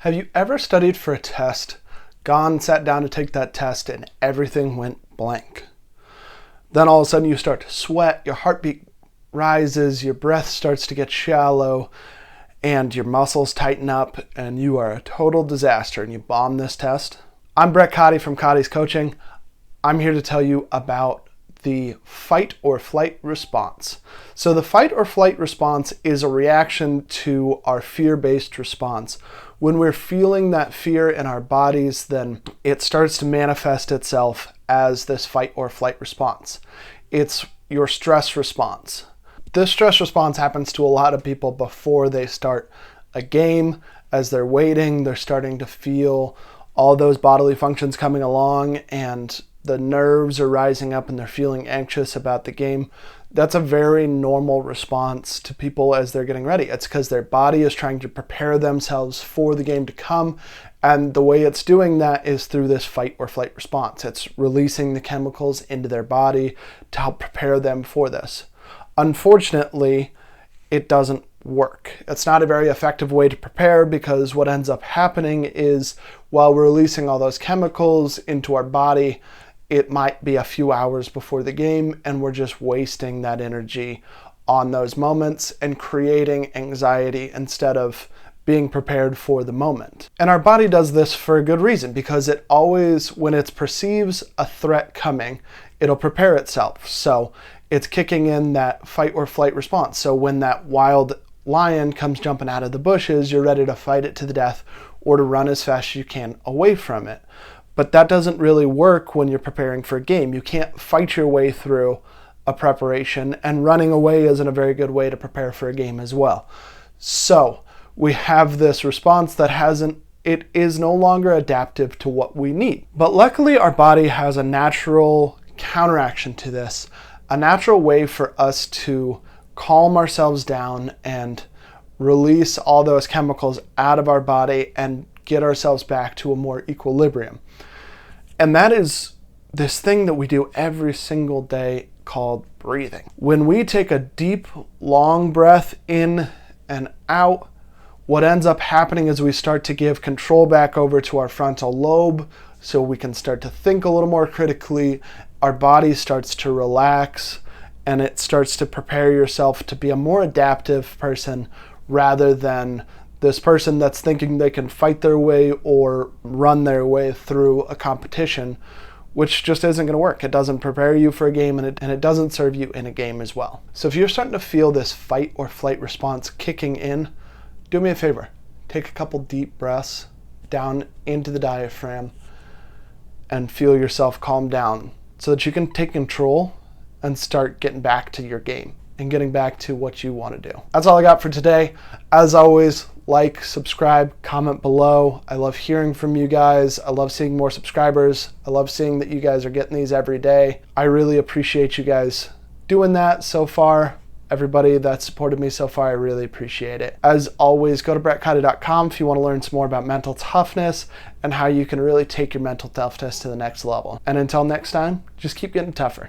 Have you ever studied for a test, sat down to take that test, and everything went blank? Then all of a sudden you start to sweat, your heartbeat rises, your breath starts to get shallow, and your muscles tighten up, and you are a total disaster, and you bomb this test? I'm Brett Cotty from Cotty's Coaching. I'm here to tell you about the fight or flight response. So the fight or flight response is a reaction to our fear-based response. When we're feeling that fear in our bodies, then it starts to manifest itself as this fight or flight response. It's your stress response. This stress response happens to a lot of people before they start a game. As they're waiting, they're starting to feel all those bodily functions coming along, and the nerves are rising up and they're feeling anxious about the game. That's a very normal response to people as they're getting ready. It's because their body is trying to prepare themselves for the game to come. And the way it's doing that is through this fight or flight response. It's releasing the chemicals into their body to help prepare them for this. Unfortunately, it doesn't work. It's not a very effective way to prepare, because what ends up happening is while we're releasing all those chemicals into our body, it might be a few hours before the game, and we're just wasting that energy on those moments and creating anxiety instead of being prepared for the moment. And our body does this for a good reason, because it always, when it perceives a threat coming, it'll prepare itself. So it's kicking in that fight or flight response. So when that wild lion comes jumping out of the bushes, you're ready to fight it to the death or to run as fast as you can away from it. But that doesn't really work when you're preparing for a game. You can't fight your way through a preparation, and running away isn't a very good way to prepare for a game as well. So we have this response that it is no longer adaptive to what we need. But luckily our body has a natural counteraction to this, a natural way for us to calm ourselves down and release all those chemicals out of our body and get ourselves back to a more equilibrium. And that is this thing that we do every single day called breathing. When we take a deep, long breath in and out, what ends up happening is we start to give control back over to our frontal lobe so we can start to think a little more critically. Our body starts to relax, and it starts to prepare yourself to be a more adaptive person rather than this person that's thinking they can fight their way or run their way through a competition, which just isn't going to work. It doesn't prepare you for a game, and it doesn't serve you in a game as well. So if you're starting to feel this fight or flight response kicking in, do me a favor. Take a couple deep breaths down into the diaphragm and feel yourself calm down so that you can take control and start getting back to your game and getting back to what you want to do. That's all I got for today. As always, like, subscribe, comment below. I love hearing from you guys. I love seeing more subscribers. I love seeing that you guys are getting these every day. I really appreciate you guys doing that so far. Everybody that's supported me so far, I really appreciate it. As always, go to brettcotty.com if you want to learn some more about mental toughness and how you can really take your mental toughness to the next level. And until next time, just keep getting tougher.